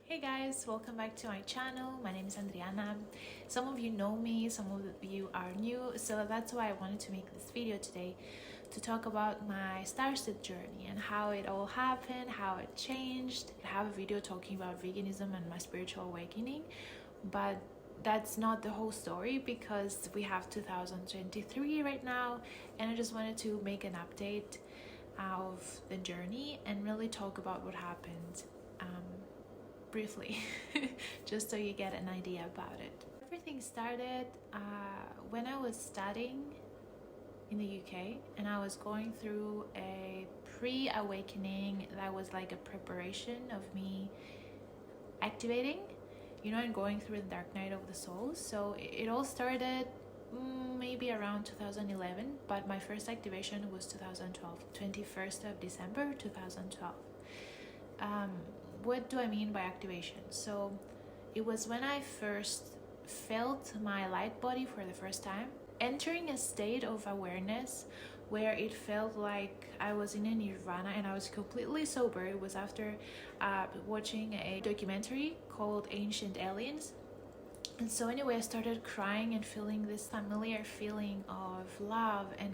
Hey guys, welcome back to my channel. My name is Adriana. Some of you know me, some of you are new, so that's why I wanted to make this video today to talk about my Starseed journey and how it all happened, how it changed. I have a video talking about veganism and my spiritual awakening, but that's not the whole story because we have 2023 right now, and I just wanted to make an update of the journey and really talk about what happened briefly just so you get an idea about it. Everything started when I was studying in the UK, and I was going through a pre-awakening that was like a preparation of me activating, and going through the dark night of the soul. So it all started maybe around 2011, but my first activation was 2012, 21st of December 2012. What do I mean by activation? So it was when I first felt my light body for the first time, entering a state of awareness where it felt like I was in a nirvana and I was completely sober. It was after watching a documentary called Ancient Aliens. And so anyway, I started crying and feeling this familiar feeling of love, and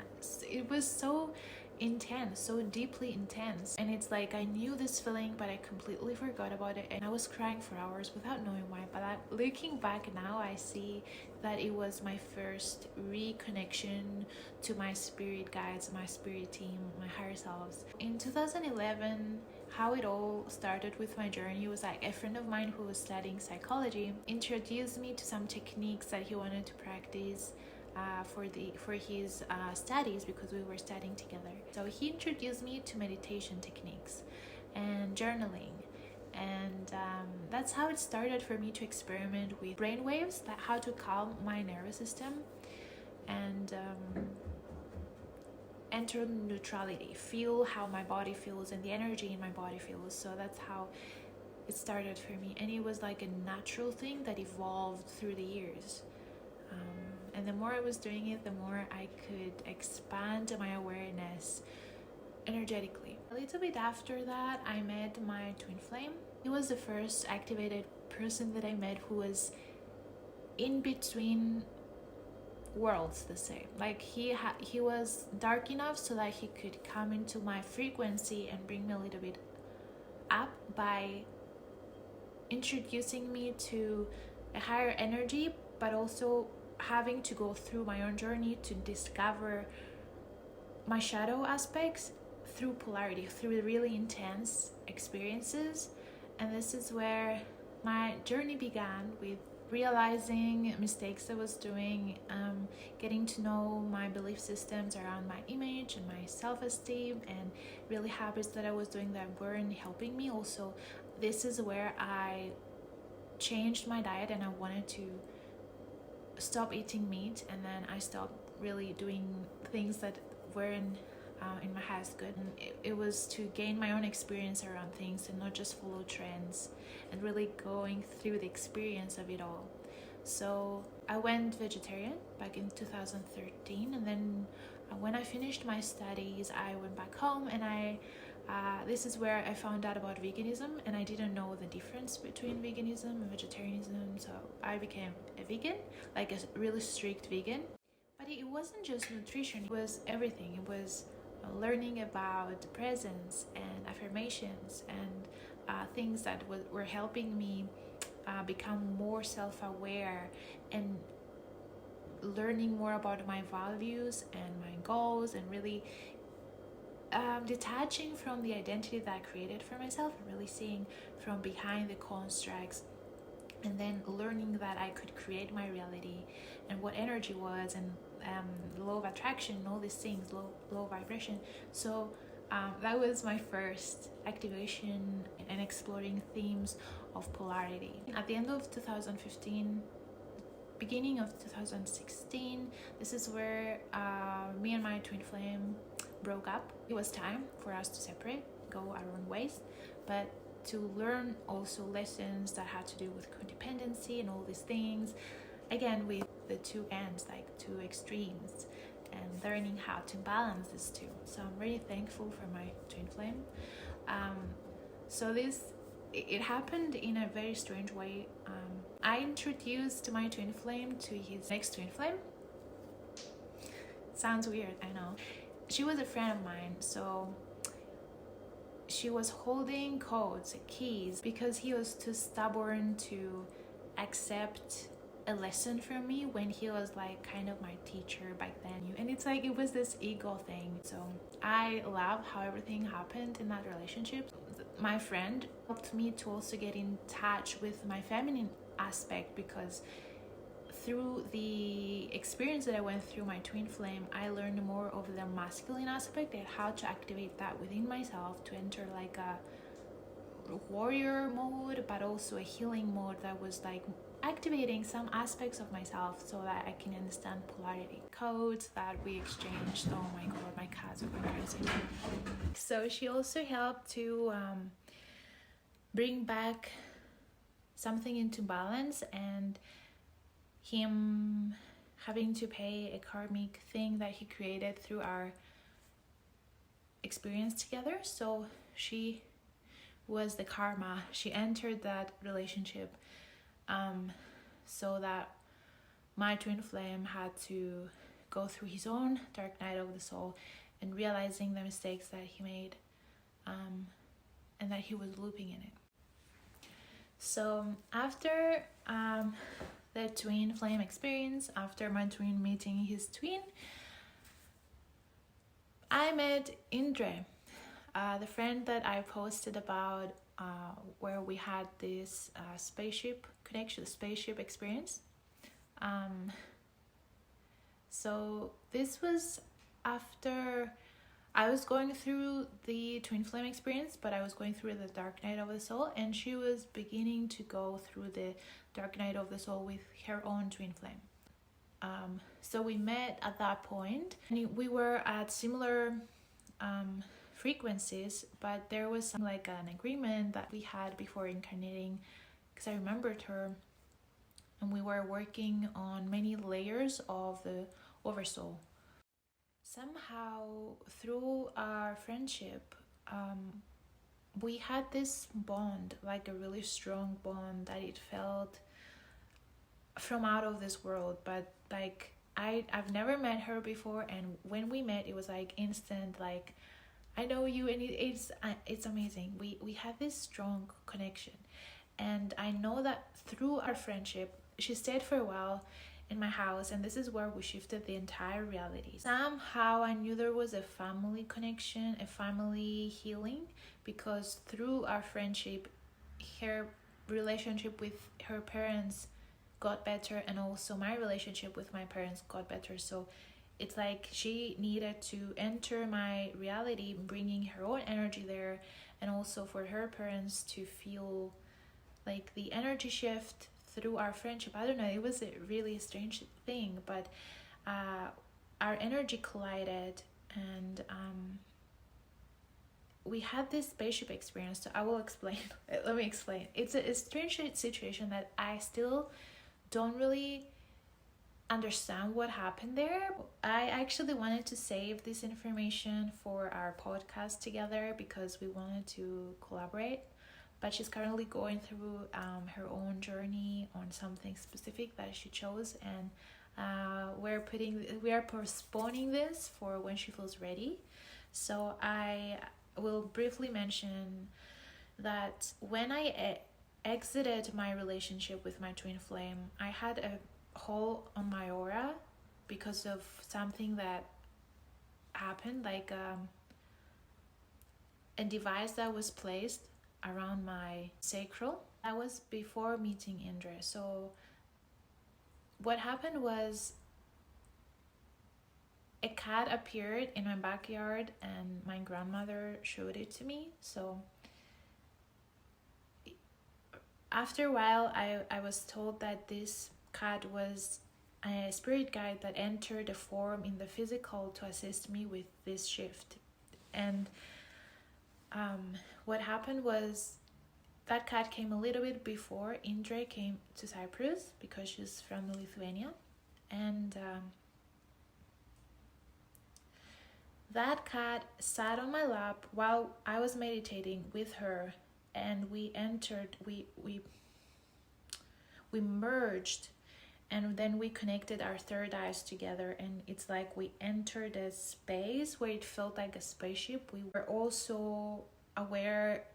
it was so intense, so deeply intense. And it's like I knew this feeling, but I completely forgot about it, and I was crying for hours without knowing why. But looking back now, I see that it was my first reconnection to my spirit guides, my spirit team, my higher selves. In 2011, how it all started with my journey was like a friend of mine who was studying introduced me to some techniques that he wanted to practice for his studies, because we were studying together. So he introduced me to meditation techniques and journaling, and that's how it started for me to experiment with brainwaves, that how to calm my nervous system and enter neutrality, feel how my body feels and the energy in my body feels. So that's how it started for me, and it was like a natural thing that evolved through the years. And the more I was doing it, the more I could expand my awareness energetically. A little bit after that, I met my twin flame. He was the first activated person that I met who was in between worlds, the same. Like he was dark enough so that he could come into my frequency and bring me a little bit up by introducing me to a higher energy, but also having to go through my own journey to discover my shadow aspects through polarity, through really intense experiences. And this is where my journey began, with realizing mistakes I was doing, getting to know my belief systems around my image and my self-esteem, and really habits that I was doing that weren't helping me. Also, this is where I changed my diet, and I wanted to stop eating meat, and then I stopped really doing things that weren't in my highest good. And it was to gain my own experience around things and not just follow trends, and really going through the experience of it all. So I went vegetarian back in 2013, and then when I finished my studies, I went back home, and this is where I found out about veganism, and I didn't know the difference between veganism and vegetarianism. So I became a vegan, like a really strict vegan. But it wasn't just nutrition, it was everything. It was learning about presence and affirmations and things that were helping me become more self-aware, and learning more about my values and my goals, and really detaching from the identity that I created for myself, and really seeing from behind the constructs, and then learning that I could create my reality, and what energy was, and law of attraction, and all these things, low vibration. So that was my first activation and exploring themes of polarity. At the end of 2015, beginning of 2016, this is where me and my twin flame broke up. It was time for us to separate, go our own ways, but to learn also lessons that had to do with codependency and all these things, again with the two ends, like two extremes, and learning how to balance these two. So I'm really thankful for my twin flame. So this it happened in a very strange way. I introduced my twin flame to his next twin flame. Sounds weird, I know. She was a friend of mine, so she was holding codes, keys, because he was too stubborn to accept a lesson from me when he was like kind of my teacher back then. And it's like it was this ego thing. So I love how everything happened in that relationship. My friend helped me to also get in touch with my feminine aspect, because through the experience that I went through my twin flame, I learned more of the masculine aspect and how to activate that within myself to enter like a warrior mode, but also a healing mode that was like activating some aspects of myself so that I can understand polarity codes that we exchanged. Oh my god, my cats are going crazy. So she also helped to bring back something into balance, and him having to pay a karmic thing that he created through our experience together. So she was the karma. She entered that relationship so that my twin flame had to go through his own dark night of the soul and realizing the mistakes that he made, and that he was looping in it. So after the twin flame experience, after my twin meeting his twin, I met Indre, the friend that I posted about, where we had this spaceship connection, spaceship experience. So this was after I was going through the twin flame experience, but I was going through the dark night of the soul, and she was beginning to go through the dark night of the soul with her own twin flame. So we met at that point, and we were at similar frequencies, but there was some like an agreement that we had before incarnating, because I remembered her, and we were working on many layers of the oversoul. Somehow through our friendship, we had this bond, like a really strong bond, that it felt from out of this world. But like I've never met her before, and when we met it was like instant, like I know you, and it's amazing. We had this strong connection, and I know that through our friendship she stayed for a while in my house, and this is where we shifted the entire reality. Somehow I knew there was a family connection, a family healing, because through our friendship her relationship with her parents got better, and also my relationship with my parents got better. So it's like she needed to enter my reality, bringing her own energy there, and also for her parents to feel like the energy shift through our friendship. I don't know, it was a really strange thing, but our energy collided, and we had this spaceship experience. So I will explain. Let me explain. It's a strange situation that I still don't really understand what happened there. I actually wanted to save this information for our podcast together because we wanted to collaborate, but she's currently going through her own journey on something specific that she chose, and we are postponing this for when she feels ready. So I will briefly mention that when I exited my relationship with my twin flame, I had a hole on my aura because of something that happened, like a device that was placed around my sacral. That was before meeting Indra. So what happened was a cat appeared in my backyard, and my grandmother showed it to me. So after a while I was told that this cat was a spirit guide that entered a form in the physical to assist me with this shift. And what happened was that cat came a little bit before Indra came to Cyprus, because she's from Lithuania. And that cat sat on my lap while I was meditating with her and we entered, we merged, and then we connected our third eyes together, and it's like we entered a space where it felt like a spaceship. We were also aware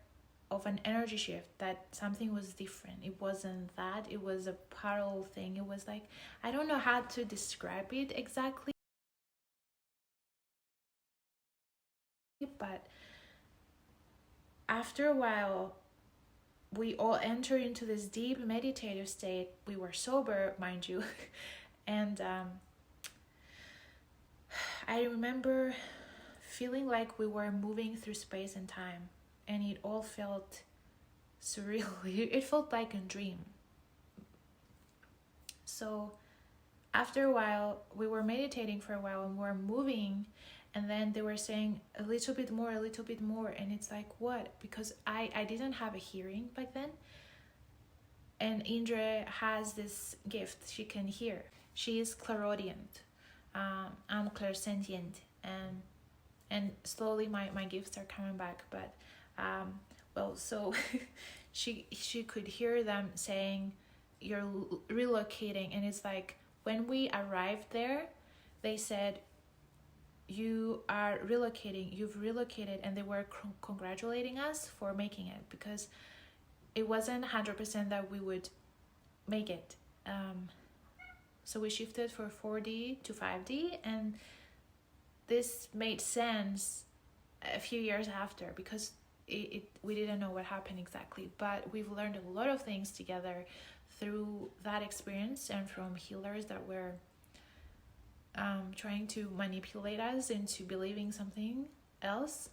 of an energy shift, that something was different. It wasn't that, it was a parallel thing. It was like, I don't know how to describe it exactly, but after a while we all entered into this deep meditative state. We were sober, mind you. And I remember feeling like we were moving through space and time, and it all felt surreal. It felt like a dream. So after a while, we were meditating for a while and we were moving, and then they were saying a little bit more, a little bit more, and it's like, what? Because I didn't have a hearing back then, and Indra has this gift. She can hear. She is clairaudient. I'm clairsentient, and slowly my gifts are coming back. But well, so she could hear them saying, you're relocating. And it's like, when we arrived there, they said, you are relocating, you've relocated, and they were congratulating us for making it, because it wasn't 100% that we would make it. So we shifted for 4D to 5D, and this made sense a few years after, because we didn't know what happened exactly, but we've learned a lot of things together through that experience, and from healers that were trying to manipulate us into believing something else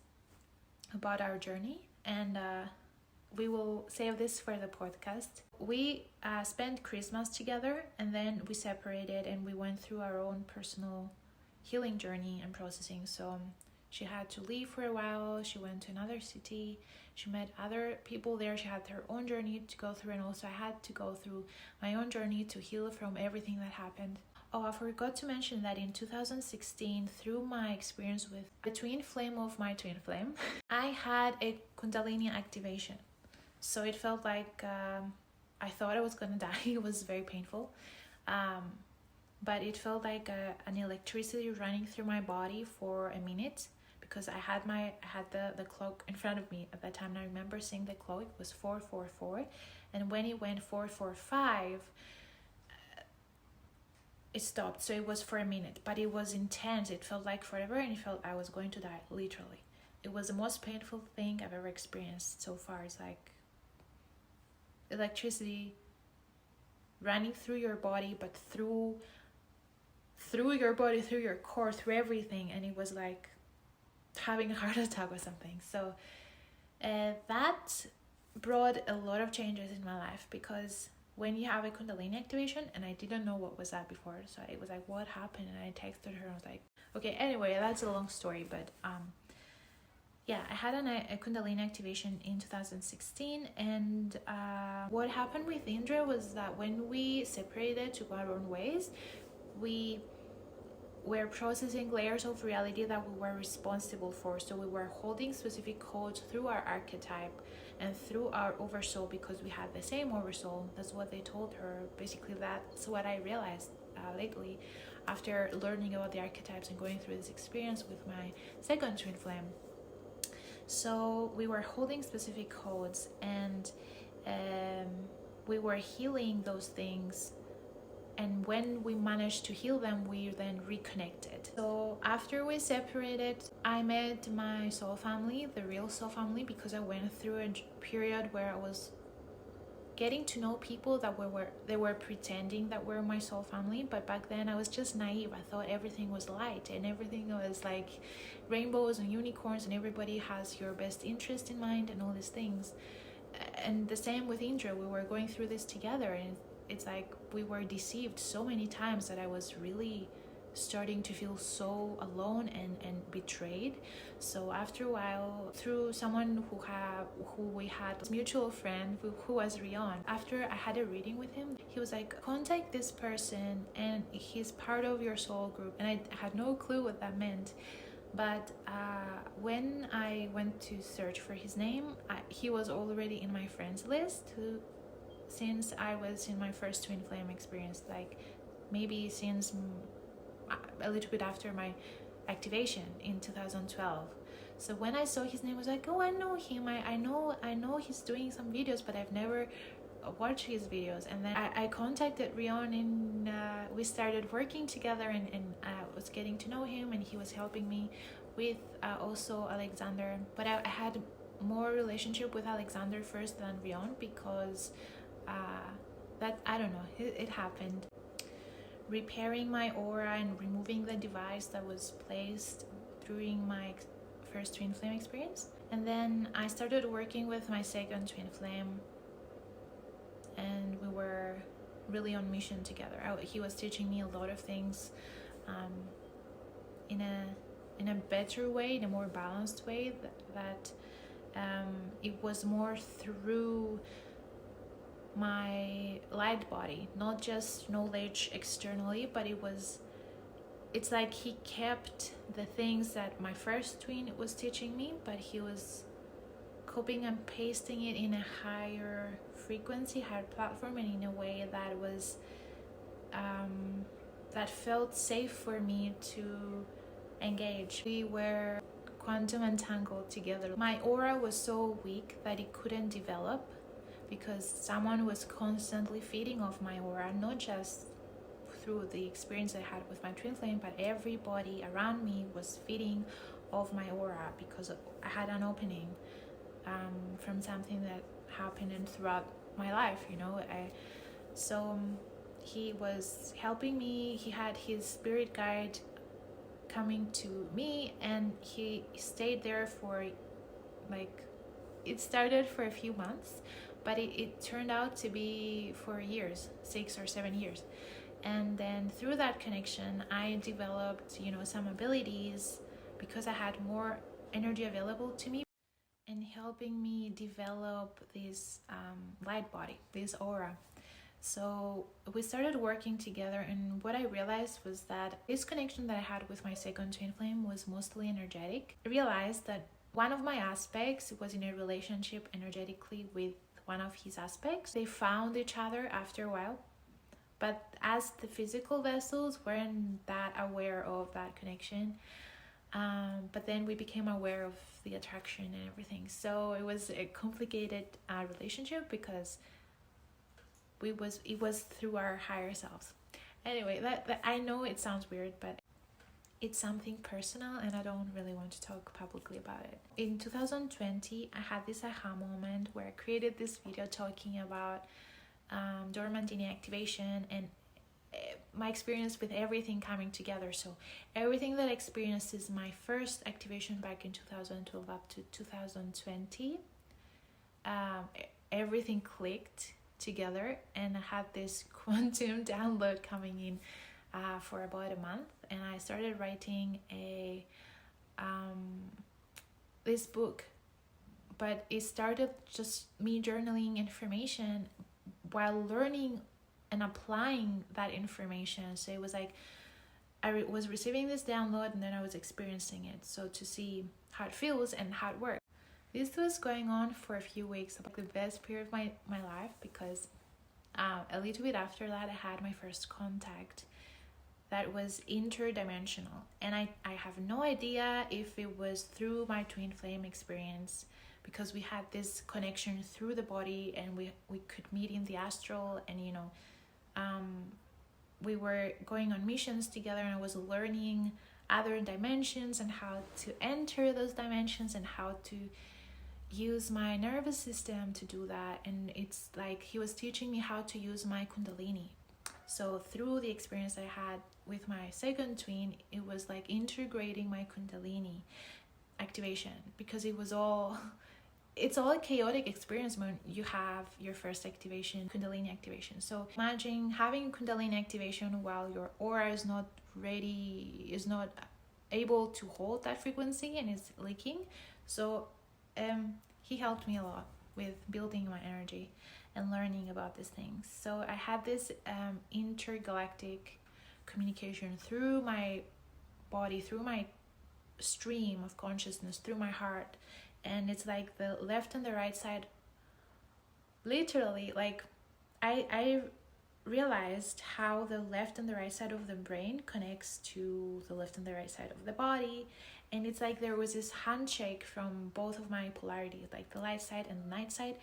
about our journey. And we will save this for the podcast. We spent Christmas together, and then we separated, and we went through our own personal healing journey and processing. So she had to leave for a while. She went to another city. She met other people there. She had her own journey to go through, and also I had to go through my own journey to heal from everything that happened. Oh, I forgot to mention that in 2016, through my experience with the twin flame of my twin flame, I had a Kundalini activation. So it felt like I thought I was gonna die. It was very painful. But it felt like an electricity running through my body for a minute, because I had the clock in front of me at that time, and I remember seeing the clock. It was 444, and when it went 445, it stopped. So it was for a minute, but it was intense. It felt like forever, and it felt I was going to die, literally. It was the most painful thing I've ever experienced so far. It's like electricity running through your body, but through your body, through your core, through everything, and it was like having a heart attack or something. So that brought a lot of changes in my life, because when you have a Kundalini activation, and I didn't know what was that before, so it was like, what happened? And I texted her, I was like, okay, anyway, that's a long story, but yeah, I had a Kundalini activation in 2016, and what happened with Indra was that when we separated to go our own ways, we were processing layers of reality that we were responsible for. So we were holding specific codes through our archetype and through our oversoul, because we had the same oversoul. That's what they told her. Basically, that's what I realized lately, after learning about the archetypes and going through this experience with my second twin flame. So we were holding specific codes, and we were healing those things, and when we managed to heal them, we then reconnected. So after we separated, I met my soul family, the real soul family, because I went through a period where I was getting to know people that they were pretending that were my soul family. But back then I was just naive. I thought everything was light and everything was like rainbows and unicorns, and everybody has your best interest in mind and all these things. And the same with Indra. We were going through this together, and it's like we were deceived so many times that I was really starting to feel so alone and betrayed. So after a while, through someone who we had a mutual friend who was Rion, after I had a reading with him, he was like, contact this person and he's part of your soul group. And I had no clue what that meant, But when I went to search for his name, he was already in my friends list since I was in my first twin flame experience, like maybe since a little bit after my activation in 2012. So when I saw his name, I was like, oh, I know him. I know he's doing some videos, but I've never watched his videos. And then I contacted Rion, and we started working together, and I was getting to know him, and he was helping me with also Alexander. But I had more relationship with Alexander first than Rion, because that, I don't know, it happened. Repairing my aura and removing the device that was placed during my first twin flame experience. And then I started working with my second twin flame, and we were really on mission together. He was teaching me a lot of things in a better way, in a more balanced way, that it was more through my light body, not just knowledge externally, but it's like he kept the things that my first twin was teaching me, but he was copying and pasting it in a higher frequency, higher platform, and in a way that was that felt safe for me to engage. We were quantum entangled together. My aura was so weak that it couldn't develop, because someone was constantly feeding off my aura, not just through the experience I had with my twin flame, but everybody around me was feeding off my aura, because I had an opening from something that happened throughout my life, so he was helping me. He had his spirit guide coming to me, and he stayed there for, like, it started for a few months, but it turned out to be for years, 6 or 7 years. And then through that connection, I developed, some abilities, because I had more energy available to me, and helping me develop this light body, this aura. So we started working together, and what I realized was that this connection that I had with my second twin flame was mostly energetic. I realized that one of my aspects was in a relationship energetically with one of his aspects. They found each other after a while, but as the physical vessels weren't that aware of that connection. But then we became aware of the attraction and everything. So it was a complicated relationship, because it was through our higher selves. Anyway, that I know it sounds weird, but it's something personal, and I don't really want to talk publicly about it. In 2020, I had this aha moment where I created this video talking about dormant inactivation and my experience with everything coming together. So everything that I experienced is my first activation back in 2012 up to 2020. Everything clicked together, and I had this quantum download coming in for about a month, and I started writing this book. But it started just me journaling information while learning and applying that information. So it was like I was receiving this download, and then I was experiencing it, so to see how it feels and how it works. This was going on for a few weeks, like the best period of my life, because a little bit after that, I had my first contact that was interdimensional, and I have no idea if it was through my twin flame experience, because we had this connection through the body, and we could meet in the astral, and we were going on missions together, and I was learning other dimensions and how to enter those dimensions and how to use my nervous system to do that. And it's like he was teaching me how to use my kundalini. So through the experience I had with my second twin, it was like integrating my kundalini activation, because it's all a chaotic experience when you have your first activation, kundalini activation. So imagine having kundalini activation while your aura is not ready, is not able to hold that frequency, and is leaking. So he helped me a lot with building my energy and learning about these things. So I had this intergalactic communication through my body, through my stream of consciousness through my heart, and it's like the left and the right side, literally, like I realized how the left and the right side of the brain connects to the left and the right side of the body. And it's like there was this handshake from both of my polarities, like the light side and the night side,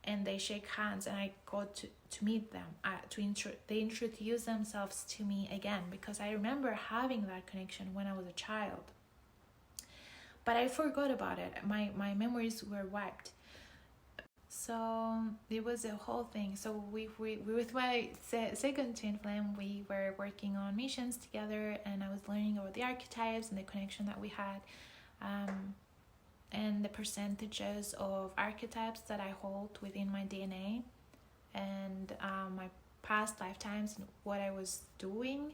and they shake hands, and I got to meet them, they introduced themselves to me again, because I remember having that connection when I was a child, but I forgot about it. My memories were wiped. So it was a whole thing. So we with my second twin flame, we were working on missions together, and I was learning about the archetypes and the connection that we had, and the percentages of archetypes that I hold within my DNA, and my past lifetimes and what I was doing,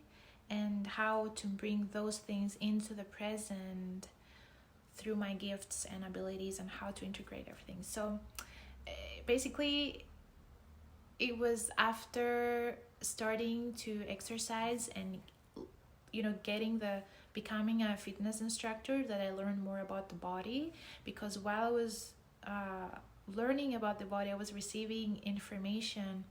and how to bring those things into the present through my gifts and abilities, and how to integrate everything. So basically, it was after starting to exercise and becoming a fitness instructor that I learned more about the body. Because while I was learning about the body, I was receiving information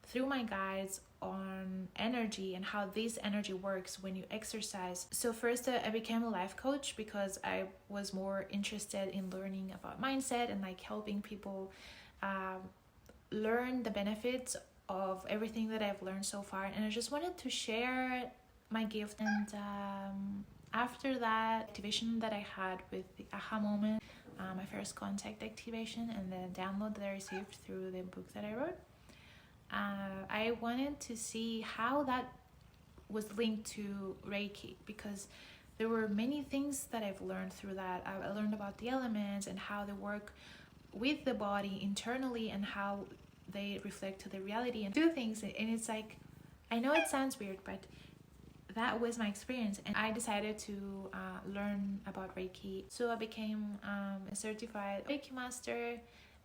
through my guides on energy and how this energy works when you exercise. So first I became a life coach, because I was more interested in learning about mindset and like helping people learn the benefits of everything that I've learned so far. And I just wanted to share my gift. And after that activation that I had with the aha moment, my first contact activation and the download that I received through the book that I wrote, I wanted to see how that was linked to Reiki, because there were many things that I've learned through that. I learned about the elements and how they work with the body internally, and how they reflect to the reality and do things. And it's like, I know it sounds weird, but that was my experience, and I decided to learn about Reiki. So I became a certified Reiki master,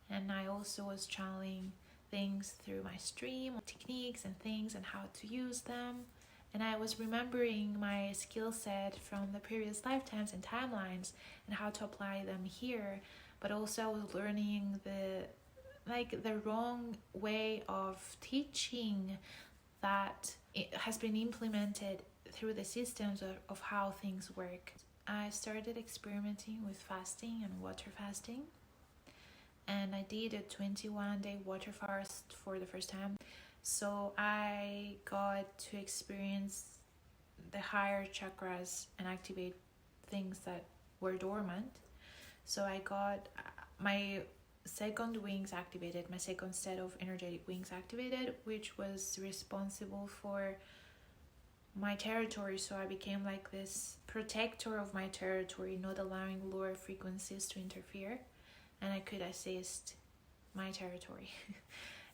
and I also was channeling things through my stream, techniques and things, and how to use them. And I was remembering my skill set from the previous lifetimes and timelines, and how to apply them here. But also I was learning the wrong way of teaching that it has been implemented through the systems of how things work. I started experimenting with fasting and water fasting, and I did a 21-day water fast for the first time. So I got to experience the higher chakras and activate things that were dormant. So I got my second wings activated, my second set of energetic wings activated, which was responsible for my territory. So I became like this protector of my territory, not allowing lower frequencies to interfere, and I could assist my territory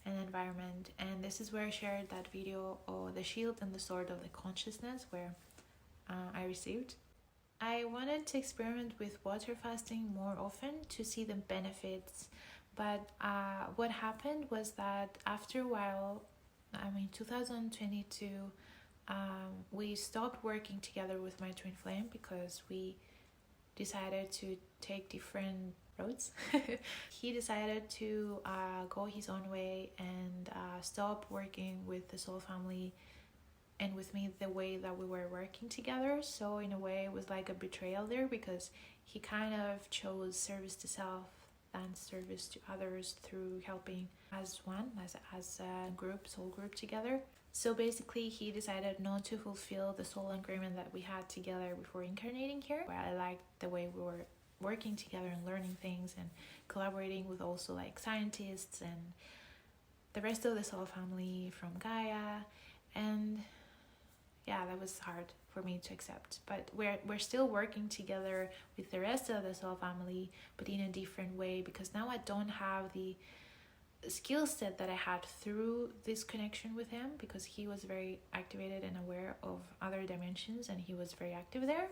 and environment. And this is where I shared that video of the shield and the sword of the consciousness, where I received. I wanted to experiment with water fasting more often to see the benefits, but what happened was that after a while, 2022, we stopped working together with my twin flame, because we decided to take different roads. He decided to go his own way and stop working with the soul family and with me the way that we were working together. So in a way it was like a betrayal there, because he kind of chose service to self than service to others through helping as one, as a group, soul group together. So basically he decided not to fulfill the soul agreement that we had together before incarnating here. I liked the way we were working together and learning things and collaborating with also like scientists and the rest of the soul family from Gaia. And yeah, that was hard for me to accept, but we're still working together with the rest of the soul family, but in a different way, because now I don't have the skill set that I had through this connection with him, because he was very activated and aware of other dimensions, and he was very active there.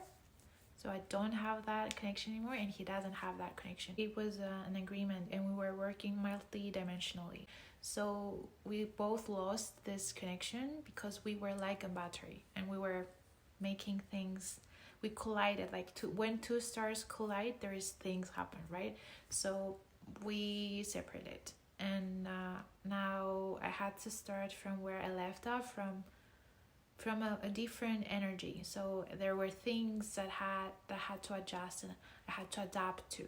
So I don't have that connection anymore, and he doesn't have that connection. It was an agreement, and we were working multi-dimensionally. So we both lost this connection because we were like a battery, and we were making things we collided, like when two stars collide, there is things happen, right? So we separated, and now I had to start from where I left off, from a different energy. So there were things that had to adjust and I had to adapt to.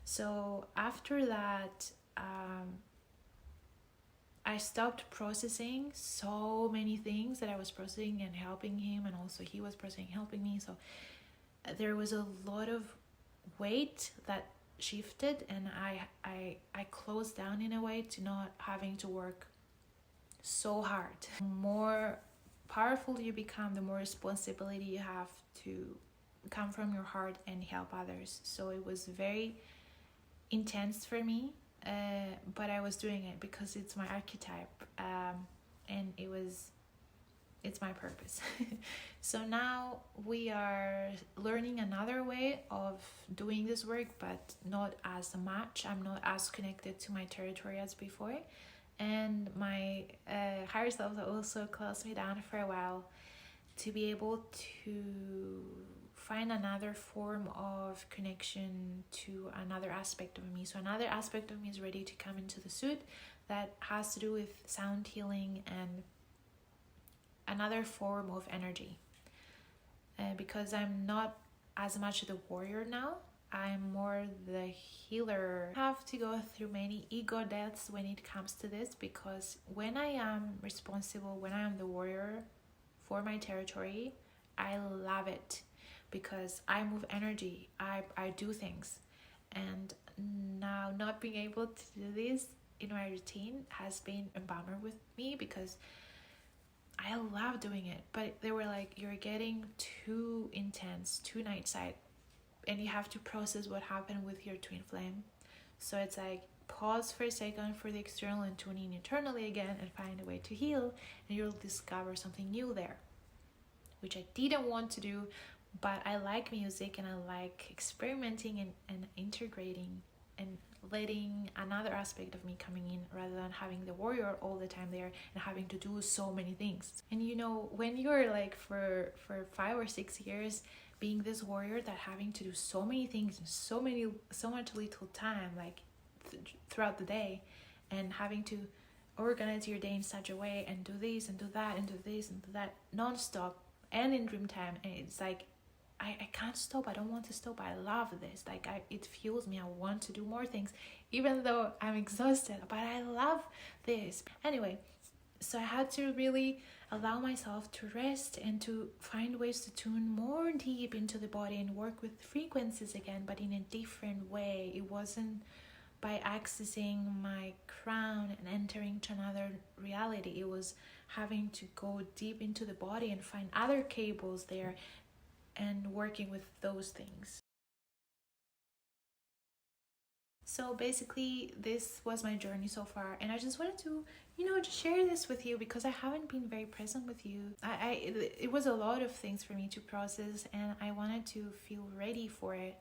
So after that, I stopped processing so many things that I was processing and helping him, and also he was processing helping me. So there was a lot of weight that shifted, and I closed down in a way to not having to work so hard. The more powerful you become, the more responsibility you have to come from your heart and help others. So it was very intense for me, but I was doing it because it's my archetype, and it's my purpose. So now we are learning another way of doing this work, but not as much. I'm not as connected to my territory as before, and my higher self also closed me down for a while to be able to find another form of connection to another aspect of me. So another aspect of me is ready to come into the suit that has to do with sound healing and another form of energy, because I'm not as much the warrior now. I'm more the healer. I have to go through many ego deaths when it comes to this, because when I am responsible, when I am the warrior for my territory, I love it because I move energy, I do things. And now not being able to do this in my routine has been a bummer with me, because I love doing it, but they were like, you're getting too intense, too night side, and you have to process what happened with your twin flame. So it's like, pause for a second for the external and tune in internally again and find a way to heal, and you'll discover something new there, which I didn't want to do, but I like music and I like experimenting and integrating and letting another aspect of me coming in, rather than having the warrior all the time there and having to do so many things. And you know, when you're like for 5 or 6 years being this warrior, that having to do so many things in so much little time, like throughout the day, and having to organize your day in such a way and do this and do that and do this and do that non-stop and in dream time, and it's like I can't stop. I don't want to stop. I love this. Like it fuels me. I want to do more things, even though I'm exhausted, but I love this. Anyway, so I had to really allow myself to rest and to find ways to tune more deep into the body and work with frequencies again, but in a different way. It wasn't by accessing my crown and entering to another reality. It was having to go deep into the body and find other cables there and working with those things. So basically, this was my journey so far, and I just wanted to, just share this with you, because I haven't been very present with you. It was a lot of things for me to process, and I wanted to feel ready for it,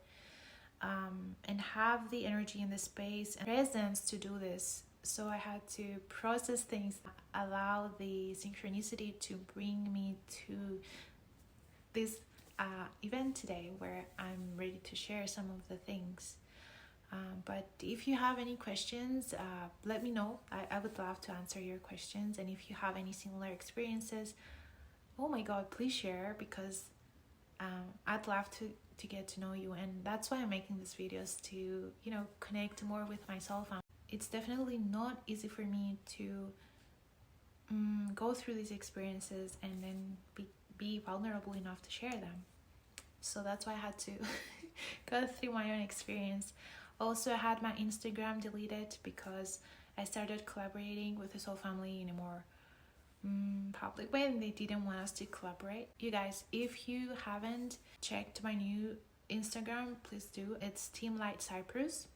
and have the energy and the space and presence to do this. So I had to process things, allow the synchronicity to bring me to this event today, where I'm ready to share some of the things. But if you have any questions, let me know. I would love to answer your questions. And if you have any similar experiences, oh my god, please share, because I'd love to get to know you. And that's why I'm making these videos, to connect more with myself. It's definitely not easy for me to go through these experiences and then be vulnerable enough to share them. So that's why I had to go through my own experience. Also, I had my Instagram deleted because I started collaborating with the Soul family in a more public way, and they didn't want us to collaborate. You guys, if you haven't checked my new Instagram, please do. It's Team Light Cyprus.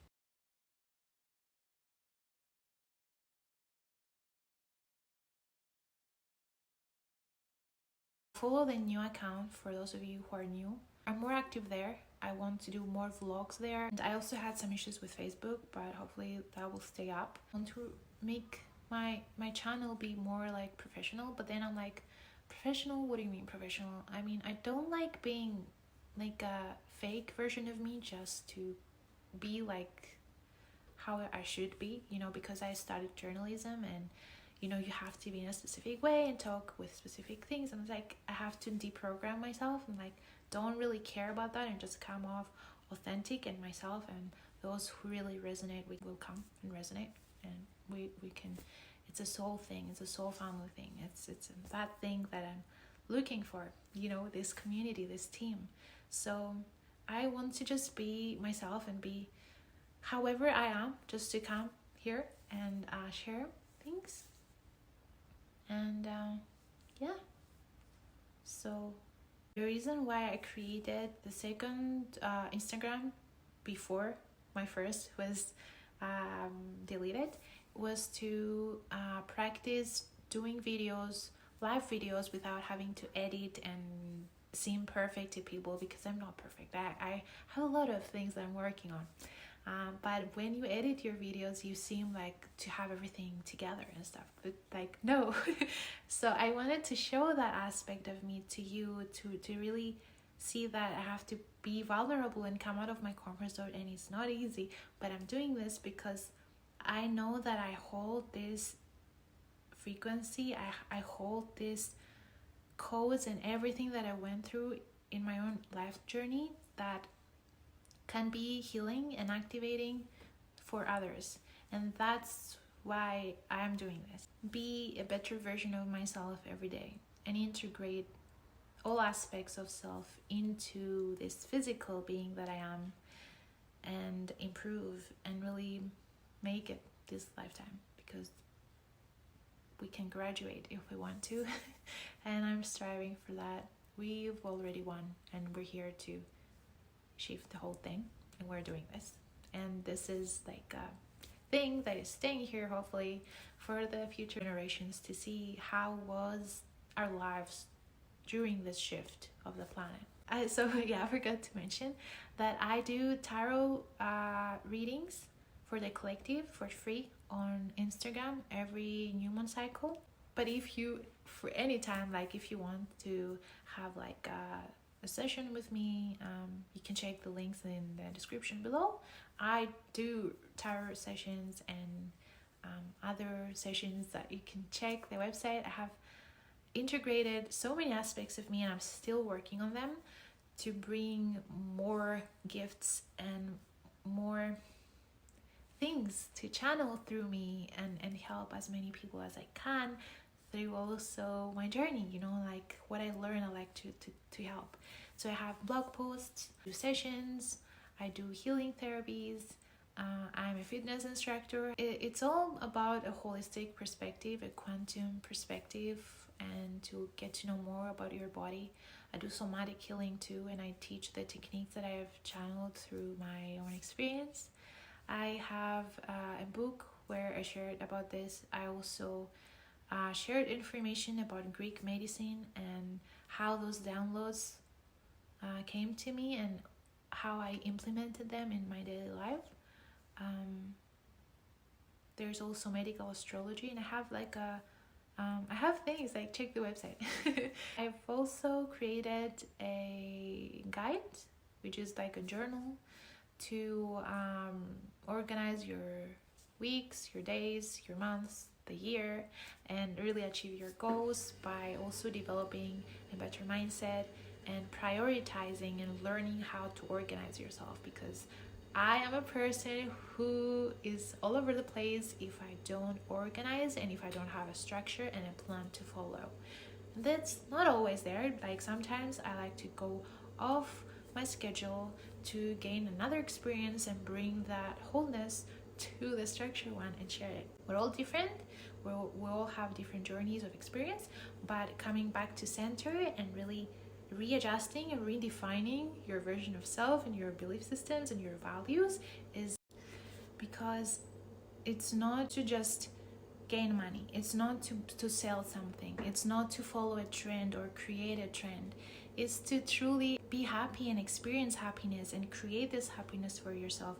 Follow the new account for those of you who are new. I'm more active there. I want to do more vlogs there. And I also had some issues with Facebook, but hopefully that will stay up. I want to make my channel be more like professional, but then I'm like, professional? What do you mean professional? I mean, I don't like being like a fake version of me just to be like how I should be, because I studied journalism, and you have to be in a specific way and talk with specific things, and it's like I have to deprogram myself and like don't really care about that and just come off authentic and myself, and those who really resonate with will come and resonate, and we can. It's a soul thing, it's a soul family thing, it's that thing that I'm looking for, this community, this team. So I want to just be myself and be however I am, just to come here and share things. And yeah, so the reason why I created the second Instagram before my first was deleted was to practice doing videos, live videos, without having to edit and seem perfect to people, because I'm not perfect. I have a lot of things that I'm working on. But when you edit your videos, you seem like to have everything together and stuff, but like no. So I wanted to show that aspect of me to you, to really see that I have to be vulnerable and come out of my comfort zone, and it's not easy, but I'm doing this because I know that I hold this frequency, I hold this codes and everything that I went through in my own life journey that can be healing and activating for others. And that's why I'm doing this. Be a better version of myself every day and integrate all aspects of self into this physical being that I am, and improve and really make it this lifetime, because we can graduate if we want to. And I'm striving for that. We've already won, and we're here to shift the whole thing, and we're doing this, and this is like a thing that is staying here, hopefully for the future generations, to see how was our lives during this shift of the planet. So yeah, I forgot to mention that I do tarot readings for the collective for free on Instagram every new moon cycle. But if you, for any time, like if you want to have like a session with me, you can check the links in the description below. I do tarot sessions and other sessions that you can check the website. I have integrated so many aspects of me, and I'm still working on them to bring more gifts and more things to channel through me, and help as many people as I can through also my journey, like what I learn, I like to help. So I have blog posts, do sessions, I do healing therapies, I'm a fitness instructor. It's all about a holistic perspective, a quantum perspective, and to get to know more about your body. I do somatic healing too, and I teach the techniques that I have channeled through my own experience. I have a book where I shared about this. I also shared information about Greek medicine and how those downloads came to me and how I implemented them in my daily life. There's also medical astrology, and I have like I have things like, check the website. I've also created a guide, which is like a journal to organize your weeks, your days, your months, the year, and really achieve your goals by also developing a better mindset and prioritizing and learning how to organize yourself, because I am a person who is all over the place if I don't organize and if I don't have a structure and a plan to follow. That's not always there. Like sometimes I like to go off my schedule to gain another experience and bring that wholeness to the structured one and share it. We're all different. We all have different journeys of experience, but coming back to center and really readjusting and redefining your version of self and your belief systems and your values is, because it's not to just gain money, it's not to sell something, it's not to follow a trend or create a trend. It's to truly be happy and experience happiness and create this happiness for yourself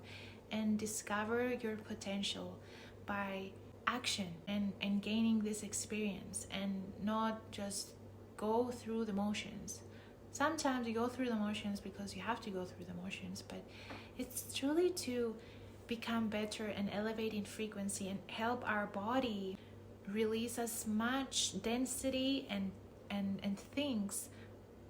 and discover your potential by action and gaining this experience, and not just go through the motions. Sometimes you go through the motions because you have to go through the motions, but it's truly to become better and elevate in frequency and help our body release as much density and things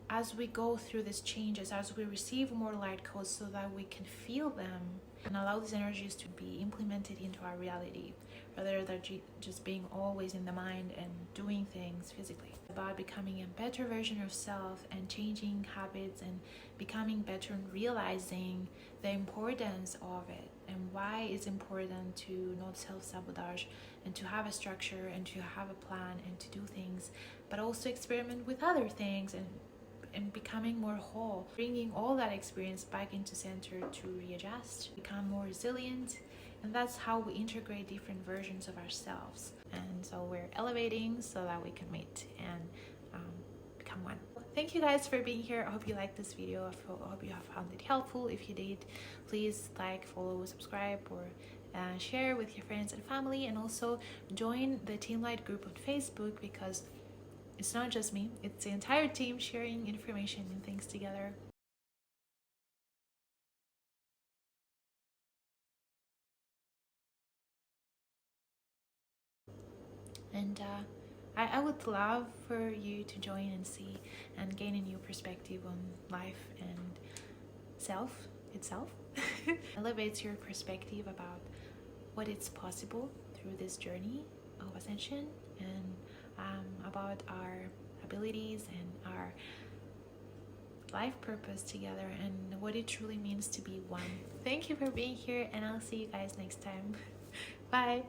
as we go through these changes, as we receive more light codes, so that we can feel them and allow these energies to be implemented into our reality, rather than just being always in the mind and doing things physically. About becoming a better version of self and changing habits and becoming better and realizing the importance of it and why it's important to not self-sabotage and to have a structure and to have a plan and to do things, but also experiment with other things and becoming more whole, bringing all that experience back into center to readjust, become more resilient. And that's how we integrate different versions of ourselves. And so we're elevating so that we can meet and become one. Thank you guys for being here. I hope you liked this video. I hope you have found it helpful. If you did, please like, follow, subscribe, or share with your friends and family. And also join the Team Light group on Facebook, because it's not just me, it's the entire team sharing information and things together. And I would love for you to join and see and gain a new perspective on life and self itself. Elevates your perspective about what is possible through this journey of ascension, and about our abilities and our life purpose together and what it truly means to be one. Thank you for being here, and I'll see you guys next time. Bye.